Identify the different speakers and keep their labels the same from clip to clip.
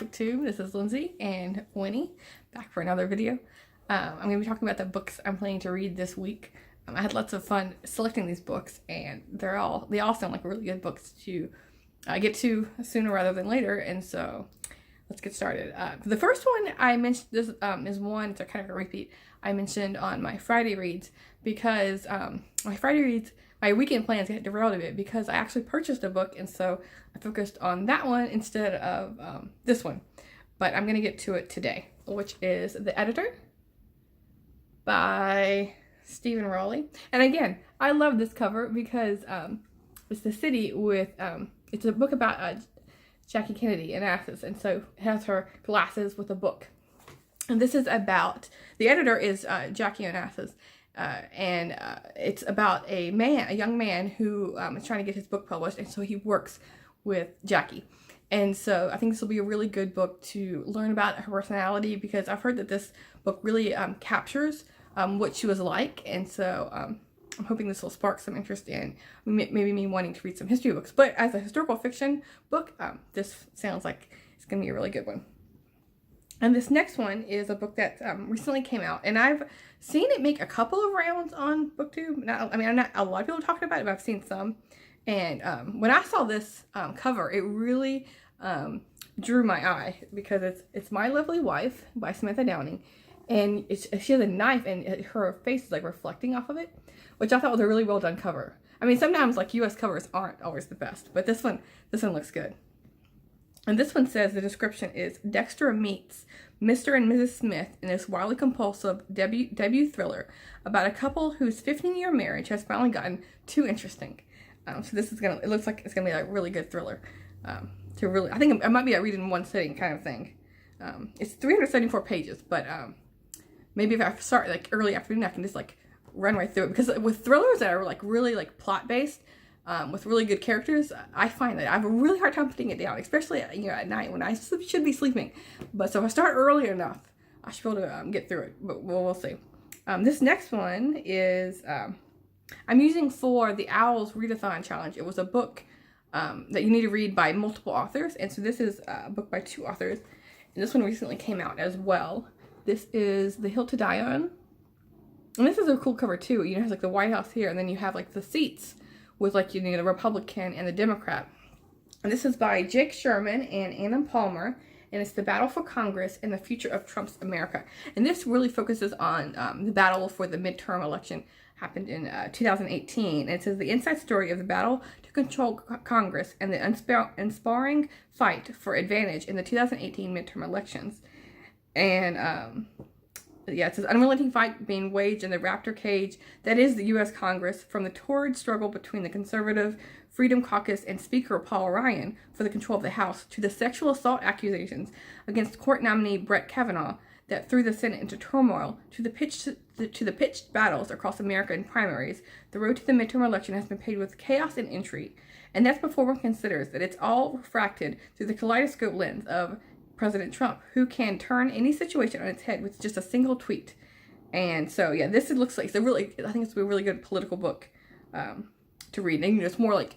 Speaker 1: Booktube. This is Lindsay and Winnie back for another video. I'm going to be talking about the books I'm planning to read this week. I had lots of fun selecting these books, and they all sound like really good books to get to sooner rather than later. And so let's get started. The first one I mentioned this is one, it's a kind of a repeat I mentioned on my Friday reads, because my weekend plans get derailed a bit because I actually purchased a book, and so I focused on that one instead of this one. But I'm going to get to it today, which is The Editor by Stephen Rowley. And again, I love this cover because it's the city with, it's a book about Jackie Kennedy in Athens, and so it has her glasses with a book. And this is about, the editor is Jackie Onassis, and it's about a young man who is trying to get his book published, and so he works with Jackie. And so I think this will be a really good book to learn about her personality, because I've heard that this book really captures what she was like, and so I'm hoping this will spark some interest in maybe me wanting to read some history books. But as a historical fiction book, this sounds like it's going to be a really good one. And this next one is a book that recently came out, and I've seen it make a couple of rounds on BookTube. I'm not a lot of people talking about it, but I've seen some. And when I saw this cover, it really drew my eye, because it's My Lovely Wife by Samantha Downing, and she has a knife, and her face is like reflecting off of it, which I thought was a really well done cover. I mean, sometimes like U.S. covers aren't always the best, but this one looks good. And this one says the description is Dexter meets Mr. and Mrs. Smith in this wildly compulsive debut thriller about a couple whose 15-year marriage has finally gotten too interesting. So this is it looks like it's gonna be like a really good thriller. I think it might be a read in one sitting kind of thing. It's 374 pages, but maybe if I start like early afternoon, I can just like run right through it, because with thrillers that are like really like plot based, with really good characters, I find that I have a really hard time putting it down, especially at night when I should be sleeping. But so if I start early enough, I should be able to get through it. But we'll see. This next one is I'm using for the Owls Readathon Challenge. It was a book that you need to read by multiple authors, and so this is a book by 2 authors, and this one recently came out as well. This is The Hill to Die On, and this is a cool cover too. It has like the White House here, and then you have like the seats with like, the Republican and the Democrat. And this is by Jake Sherman and Anna Palmer, and it's The Battle for Congress and the Future of Trump's America. And this really focuses on the battle for the midterm election happened in 2018. And it says the inside story of the battle to control Congress and the inspiring fight for advantage in the 2018 midterm elections. And yeah, it says unrelenting fight being waged in the raptor cage that is the U.S. Congress, from the torrid struggle between the conservative Freedom Caucus and Speaker Paul Ryan for the control of the House, to the sexual assault accusations against court nominee Brett Kavanaugh that threw the Senate into turmoil, to the pitched battles across America in primaries. The road to the midterm election has been paved with chaos and intrigue, and that's before one considers that it's all refracted through the kaleidoscope lens of President Trump, who can turn any situation on its head with just a single tweet. And so, yeah, this looks like I think it's a really good political book to read. And it's more like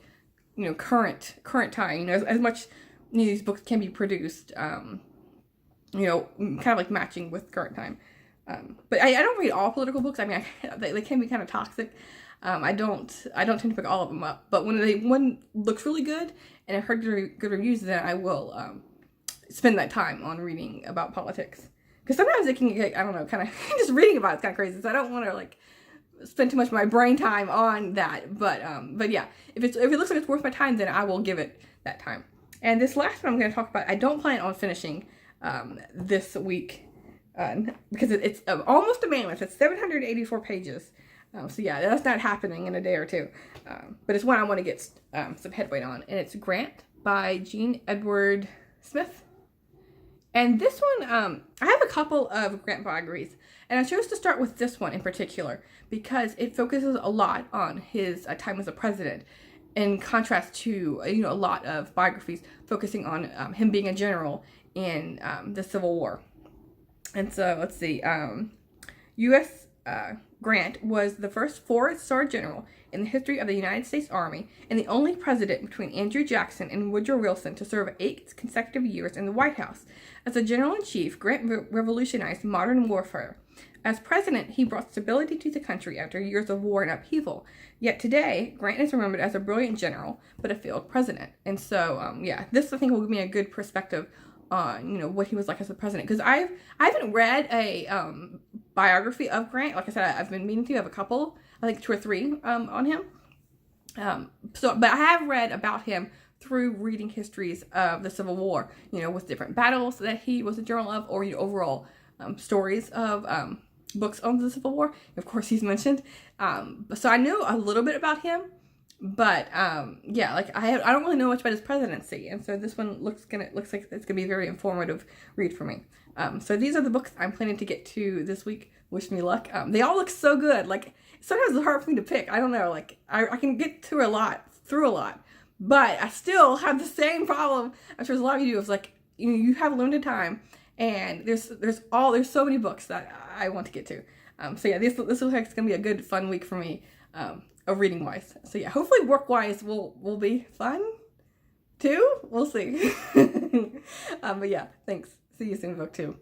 Speaker 1: current time. As much these books can be produced, kind of like matching with current time. But I don't read all political books. I mean, they can be kind of toxic. I don't tend to pick all of them up. But when one looks really good and I've heard good reviews, then I will spend that time on reading about politics, because sometimes it can get, I don't know, kind of just reading about it's kind of crazy, so I don't want to like spend too much of my brain time on that. But yeah, if it looks like it's worth my time, then I will give it that time. And this last one I'm going to talk about, I don't plan on finishing this week, because it's almost a mammoth. It's 784 pages. So yeah, that's not happening in a day or two. But it's one I want to get some headway on, and it's Grant by Jean Edward Smith. And this one, I have a couple of Grant biographies, and I chose to start with this one in particular because it focuses a lot on his time as a president, in contrast to a lot of biographies focusing on him being a general in the Civil War. And so let's see, U.S. Grant was the first four-star general in the history of the United States Army and the only president between Andrew Jackson and Woodrow Wilson to serve 8 consecutive years in the White House. As a general-in-chief, Grant revolutionized modern warfare. As president, he brought stability to the country after years of war and upheaval. Yet today, Grant is remembered as a brilliant general, but a failed president. And so, this I think will give me a good perspective on, what he was like as a president. Because I haven't read a biography of Grant. Like I said, I've been meaning to. I have a couple, I think 2 or 3 on him. But I have read about him through reading histories of the Civil War, with different battles that he was a general of, or overall stories of books on the Civil War. Of course, he's mentioned. So I know a little bit about him, but I don't really know much about his presidency, and so this one looks like it's gonna be a very informative read for me. So these are the books I'm planning to get to this week. Wish me luck. They all look so good. Like, sometimes it's hard for me to pick. I don't know. Like, I can get through a lot, but I still have the same problem. I'm sure a lot of you do. It's like, you have limited time, and there's so many books that I want to get to. This looks like it's gonna be a good, fun week for me, of reading wise. So hopefully work wise will be fun too. We'll see. Thanks. See you soon, book 2.